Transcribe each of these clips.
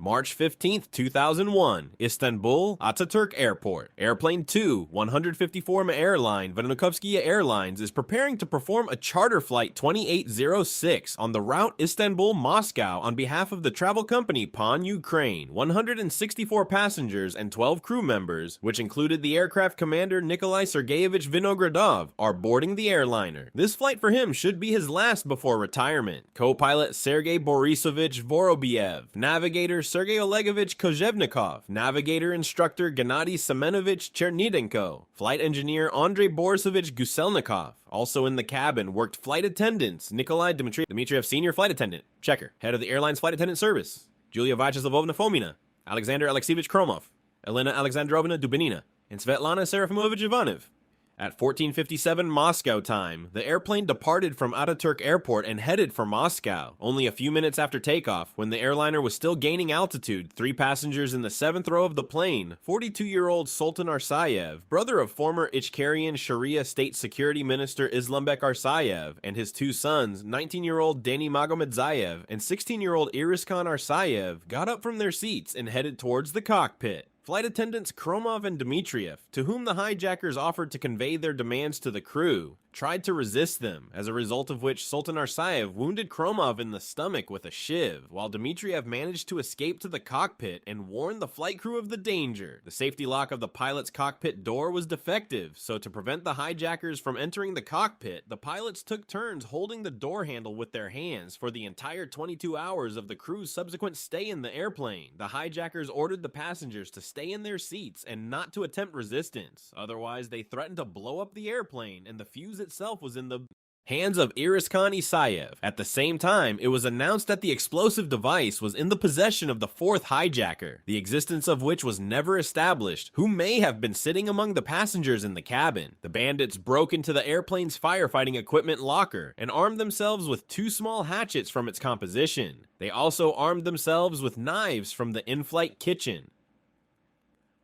March 15, 2001, Istanbul, Ataturk Airport. Airplane Tu-154M airline Vnukovskiye Airlines is preparing to perform a charter flight 2806 on the route Istanbul-Moscow on behalf of the travel company PAN Ukraine. 164 passengers and 12 crew members, which included the aircraft commander Nikolai Sergeyevich Vinogradov, are boarding the airliner. This flight for him should be his last before retirement. Co-pilot Sergei Borisovich Vorobiev, navigator Sergei Olegovich Kozhevnikov, navigator instructor Gennady Semenovich Chernidenko, flight engineer Andrei Borisovich Guselnikov. Also in the cabin worked flight attendants Nikolai Dmitriev, senior flight attendant, checker, head of the airline's flight attendant service, Julia Vyacheslavovna Fomina, Alexander Alexievich Kromov, Elena Alexandrovna Dubinina, and Svetlana Serafimovich Ivanov. At 14:57 Moscow time, the airplane departed from Ataturk Airport and headed for Moscow. Only a few minutes after takeoff, when the airliner was still gaining altitude, 3 passengers in the 7th row of the plane, 42-year-old Sultan Arsayev, brother of former Ichkerian Sharia State Security Minister Islambek Arsayev, and his 2 sons, 19-year-old Dany Magomedzayev and 16-year-old Iriskan Arsayev, got up from their seats and headed towards the cockpit. Flight attendants Kromov and Dmitriev, to whom the hijackers offered to convey their demands to the crew, tried to resist them, as a result of which Sultan Arsayev wounded Kromov in the stomach with a shiv, while Dmitriev managed to escape to the cockpit and warned the flight crew of the danger. The safety lock of the pilot's cockpit door was defective, so to prevent the hijackers from entering the cockpit, the pilots took turns holding the door handle with their hands for the entire 22 hours of the crew's subsequent stay in the airplane. The hijackers ordered the passengers to stay in their seats and not to attempt resistance, otherwise they threatened to blow up the airplane, and the fuse itself was in the hands of Iriskan Isayev. At the same time, it was announced that the explosive device was in the possession of the 4th hijacker, the existence of which was never established, who may have been sitting among the passengers in the cabin. The bandits broke into the airplane's firefighting equipment locker and armed themselves with 2 small hatchets from its composition. They also armed themselves with knives from the in-flight kitchen.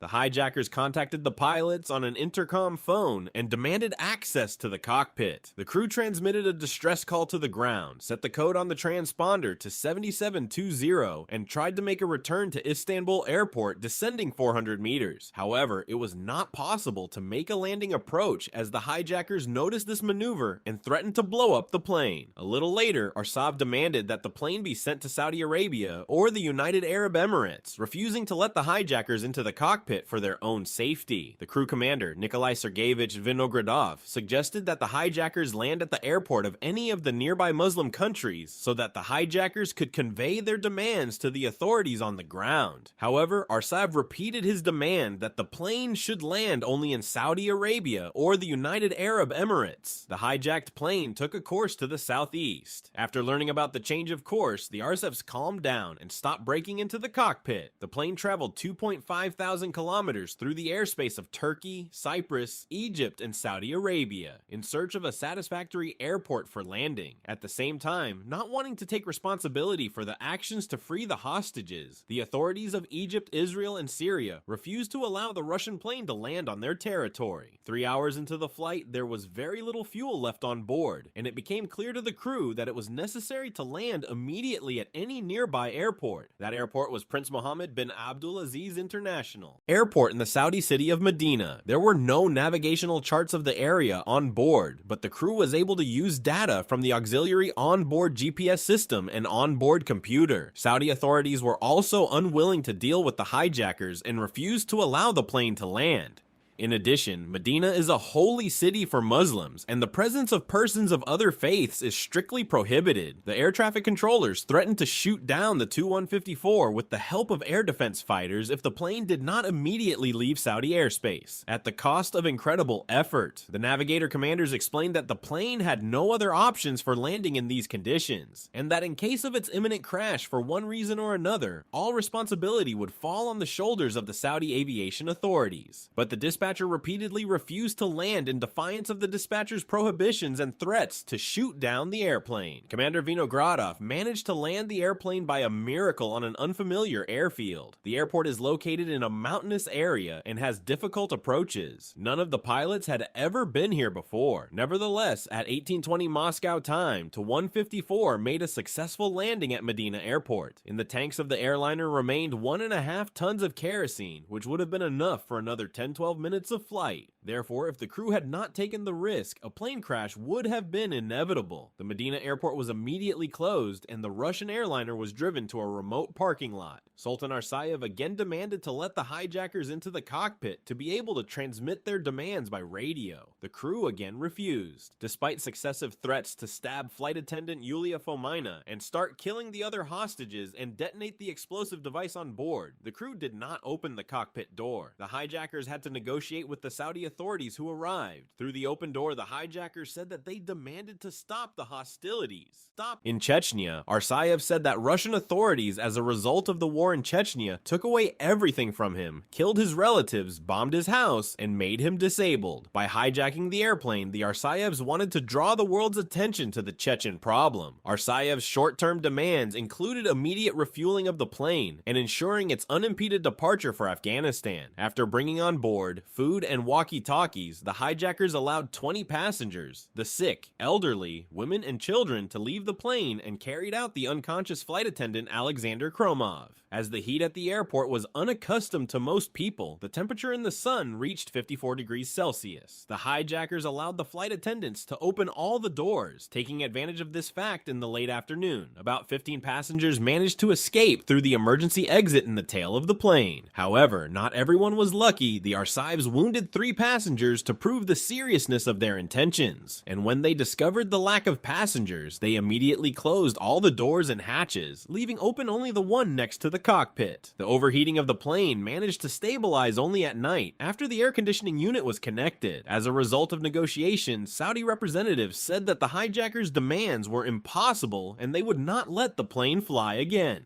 The hijackers contacted the pilots on an intercom phone and demanded access to the cockpit. The crew transmitted a distress call to the ground, set the code on the transponder to 7720, and tried to make a return to Istanbul Airport, descending 400 meters. However, it was not possible to make a landing approach as the hijackers noticed this maneuver and threatened to blow up the plane. A little later, Arsayev demanded that the plane be sent to Saudi Arabia or the United Arab Emirates, refusing to let the hijackers into the cockpit for their own safety. The crew commander, Nikolai Sergeyevich Vinogradov, suggested that the hijackers land at the airport of any of the nearby Muslim countries so that the hijackers could convey their demands to the authorities on the ground. However, Arsayev repeated his demand that the plane should land only in Saudi Arabia or the United Arab Emirates. The hijacked plane took a course to the southeast. After learning about the change of course, the Arsayevs calmed down and stopped breaking into the cockpit. The plane traveled 2,500 kilometers through the airspace of Turkey, Cyprus, Egypt, and Saudi Arabia in search of a satisfactory airport for landing. At the same time, not wanting to take responsibility for the actions to free the hostages, the authorities of Egypt, Israel, and Syria refused to allow the Russian plane to land on their territory. 3 hours into the flight, there was very little fuel left on board, and it became clear to the crew that it was necessary to land immediately at any nearby airport. That airport was Prince Mohammed bin Abdulaziz International Airport in the Saudi city of Medina. There were no navigational charts of the area on board, but the crew was able to use data from the auxiliary onboard GPS system and onboard computer. Saudi authorities were also unwilling to deal with the hijackers and refused to allow the plane to land. In addition, Medina is a holy city for Muslims, and the presence of persons of other faiths is strictly prohibited. The air traffic controllers threatened to shoot down the Tu-154 with the help of air defense fighters if the plane did not immediately leave Saudi airspace, at the cost of incredible effort. The navigator commanders explained that the plane had no other options for landing in these conditions, and that in case of its imminent crash for one reason or another, all responsibility would fall on the shoulders of the Saudi aviation authorities. But the dispatch dispatcher repeatedly refused to land in defiance of the dispatcher's prohibitions and threats to shoot down the airplane. Commander Vnukovskiye managed to land the airplane by a miracle on an unfamiliar airfield. The airport is located in a mountainous area and has difficult approaches. None of the pilots had ever been here before. Nevertheless, at 1820 Moscow time, Tu-154 made a successful landing at Medina Airport. In the tanks of the airliner remained 1.5 tons of kerosene, which would have been enough for another 10-12 minutes of flight. Therefore, if the crew had not taken the risk, a plane crash would have been inevitable. The Medina airport was immediately closed, and the Russian airliner was driven to a remote parking lot. Sultan Arsayev again demanded to let the hijackers into the cockpit to be able to transmit their demands by radio. The crew again refused. Despite successive threats to stab flight attendant Yulia Fomina and start killing the other hostages and detonate the explosive device on board, the crew did not open the cockpit door. The hijackers had to negotiate with the Saudi authorities who arrived. Through the open door, the hijackers said that they demanded to stop the hostilities. In Chechnya, Arsayev said that Russian authorities, as a result of the war in Chechnya, took away everything from him, killed his relatives, bombed his house, and made him disabled. By hijacking the airplane, the Arsayevs wanted to draw the world's attention to the Chechen problem. Arsayev's short-term demands included immediate refueling of the plane and ensuring its unimpeded departure for Afghanistan. After bringing on board food and walkie-talkies, the hijackers allowed 20 passengers, the sick, elderly, women, and children to leave the plane and carried out the unconscious flight attendant Alexander Kromov. As the heat at the airport was unaccustomed to most people, the temperature in the sun reached 54 degrees Celsius. The hijackers allowed the flight attendants to open all the doors. Taking advantage of this fact in the late afternoon, about 15 passengers managed to escape through the emergency exit in the tail of the plane. However, not everyone was lucky. The Arsayevs wounded 3 passengers to prove the seriousness of their intentions. And when they discovered the lack of passengers, they immediately closed all the doors and hatches, leaving open only the one next to the cockpit. The overheating of the plane managed to stabilize only at night after the air conditioning unit was connected. As a result of negotiations, Saudi representatives said that the hijackers' demands were impossible and they would not let the plane fly again.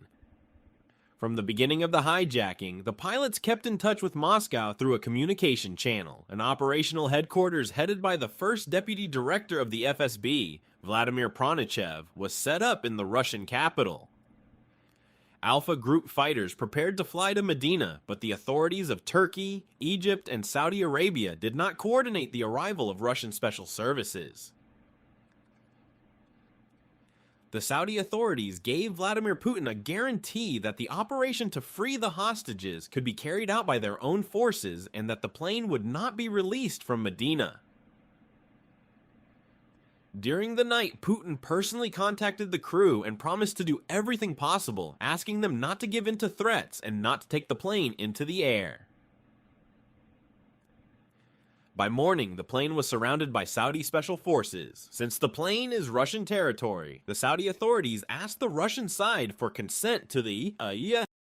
From the beginning of the hijacking, the pilots kept in touch with Moscow through a communication channel. An operational headquarters headed by the first deputy director of the FSB, Vladimir Pronichev, was set up in the Russian capital. Alpha Group fighters prepared to fly to Medina, but the authorities of Turkey, Egypt, and Saudi Arabia did not coordinate the arrival of Russian special services. The Saudi authorities gave Vladimir Putin a guarantee that the operation to free the hostages could be carried out by their own forces and that the plane would not be released from Medina. During the night, Putin personally contacted the crew and promised to do everything possible, asking them not to give in to threats and not to take the plane into the air. By morning, the plane was surrounded by Saudi special forces. Since the plane is Russian territory, the Saudi authorities asked the Russian side for consent to the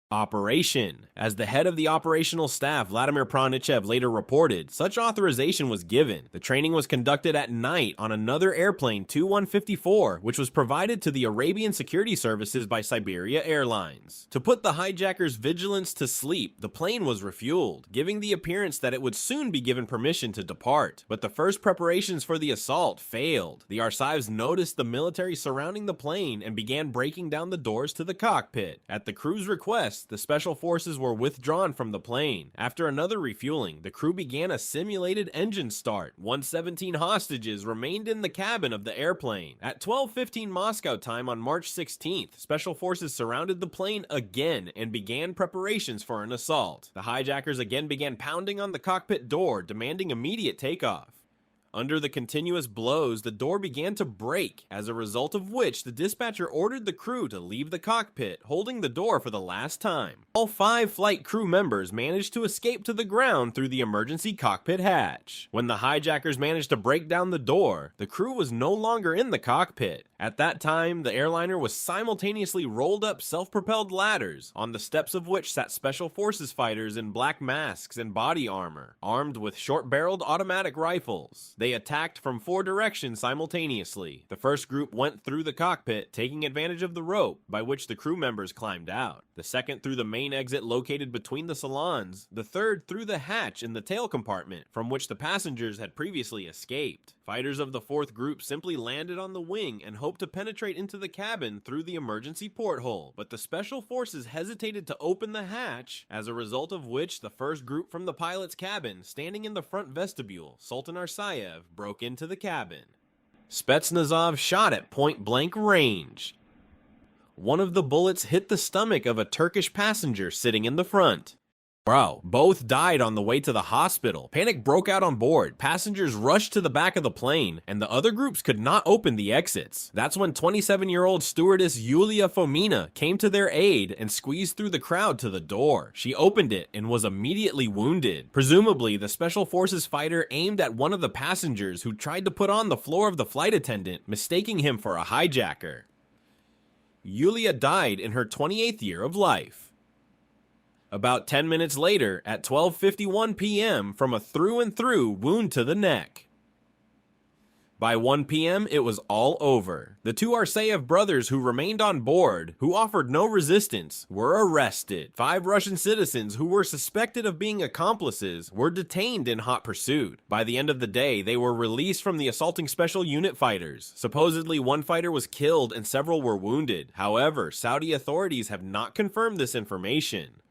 operation. As the head of the operational staff, Vladimir Pronichev, later reported, such authorization was given. The training was conducted at night on another airplane, Tu-154, which was provided to the Arabian security services by Siberia Airlines. To put the hijackers' vigilance to sleep, the plane was refueled, giving the appearance that it would soon be given permission to depart. But the first preparations for the assault failed. The Arsayevs noticed the military surrounding the plane and began breaking down the doors to the cockpit. At the crew's request, the special forces were withdrawn from the plane. After another refueling, the crew began a simulated engine start. 117 hostages remained in the cabin of the airplane. At 12:15 Moscow time on March 16th, special forces surrounded the plane again and began preparations for an assault. The hijackers again began pounding on the cockpit door, demanding immediate takeoff. Under the continuous blows, the door began to break, as a result of which the dispatcher ordered the crew to leave the cockpit, holding the door for the last time. All 5 flight crew members managed to escape to the ground through the emergency cockpit hatch. When the hijackers managed to break down the door, the crew was no longer in the cockpit. At that time, the airliner was simultaneously rolled up self-propelled ladders, on the steps of which sat special forces fighters in black masks and body armor, armed with short-barreled automatic rifles. They attacked from 4 directions simultaneously. The first group went through the cockpit, taking advantage of the rope by which the crew members climbed out. the second through the main exit located between the salons, the third through the hatch in the tail compartment from which the passengers had previously escaped. Fighters of the fourth group simply landed on the wing and hoped to penetrate into the cabin through the emergency porthole, but the special forces hesitated to open the hatch, as a result of which the first group from the pilot's cabin, standing in the front vestibule, Sultan Arsayev, broke into the cabin. Spetsnazov shot at point-blank range. One of the bullets hit the stomach of a Turkish passenger sitting in the front. Both died on the way to the hospital. Panic broke out on board. Passengers rushed to the back of the plane, and the other groups could not open the exits. That's when 27-year-old stewardess Yulia Fomina came to their aid and squeezed through the crowd to the door. She opened it and was immediately wounded. Presumably, the Special Forces fighter aimed at one of the passengers who tried to put on the floor of the flight attendant, mistaking him for a hijacker. Yulia died in her 28th year of life. About 10 minutes later, at 12:51 p.m., from a through-and-through wound to the neck. By 1 p.m., it was all over. The two Arsayev brothers who remained on board, who offered no resistance, were arrested. 5 Russian citizens who were suspected of being accomplices were detained in hot pursuit. By the end of the day, they were released from the assaulting special unit fighters. Supposedly, one fighter was killed and several were wounded. However, Saudi authorities have not confirmed this information.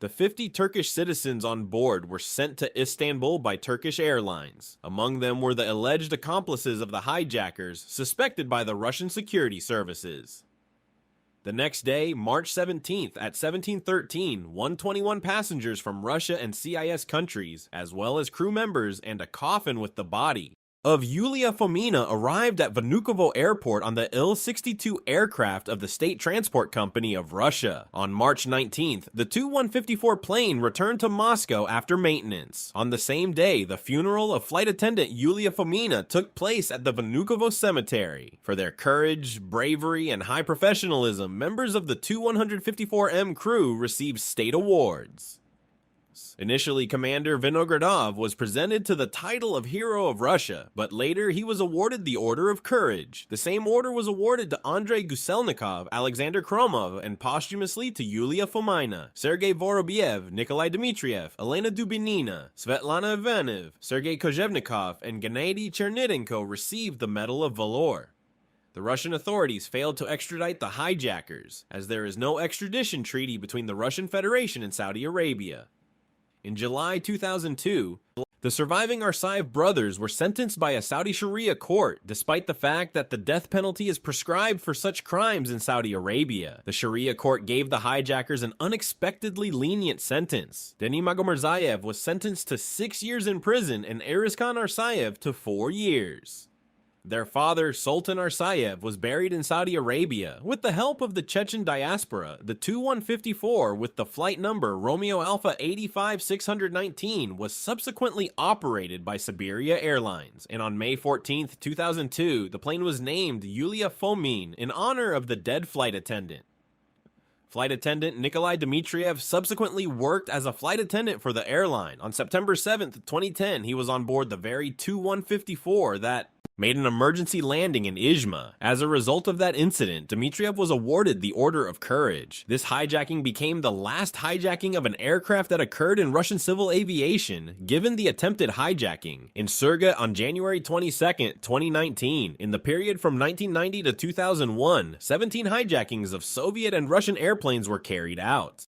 The 50 Turkish citizens on board were sent to Istanbul by Turkish Airlines. Among them were the alleged accomplices of the hijackers, suspected by the Russian security services. The next day, March 17th at 17:13, 121 passengers from Russia and CIS countries, as well as crew members and a coffin with the body of Yulia Fomina, arrived at Vnukovo Airport on the Il-62 aircraft of the State Transport Company of Russia. On March 19th, the Tu-154 plane returned to Moscow after maintenance. On the same day, the funeral of flight attendant Yulia Fomina took place at the Vnukovo cemetery. For their courage, bravery, and high professionalism, members of the Tu-154M crew received state awards. Initially, Commander Vinogradov was presented to the title of Hero of Russia, but later he was awarded the Order of Courage. The same order was awarded to Andrei Guselnikov, Alexander Kromov, and posthumously to Yulia Fomina. Sergei Vorobyev, Nikolai Dmitriev, Elena Dubinina, Svetlana Ivanov, Sergei Kozhevnikov, and Gennady Chernidenko received the Medal of Valor. The Russian authorities failed to extradite the hijackers, as there is no extradition treaty between the Russian Federation and Saudi Arabia. In July 2002, the surviving Arsayev brothers were sentenced by a Saudi Sharia court, despite the fact that the death penalty is prescribed for such crimes in Saudi Arabia. The Sharia court gave the hijackers an unexpectedly lenient sentence. Deni Magomedzayev was sentenced to 6 years in prison and Ariskan Arsayev to 4 years. Their father, Sultan Arsayev, was buried in Saudi Arabia. With the help of the Chechen diaspora, the Tu-154 with the flight number Romeo Alpha 85619 was subsequently operated by Siberia Airlines, and on May 14, 2002, the plane was named Yulia Fomin in honor of the dead flight attendant. Flight attendant Nikolai Dmitriev subsequently worked as a flight attendant for the airline. On September 7, 2010, he was on board the very Tu-154 that made an emergency landing in Izhma. As a result of that incident, Dmitriev was awarded the Order of Courage. This hijacking became the last hijacking of an aircraft that occurred in Russian civil aviation, given the attempted hijacking in Surgut on January 22, 2019. In the period from 1990 to 2001, 17 hijackings of Soviet and Russian airplanes were carried out.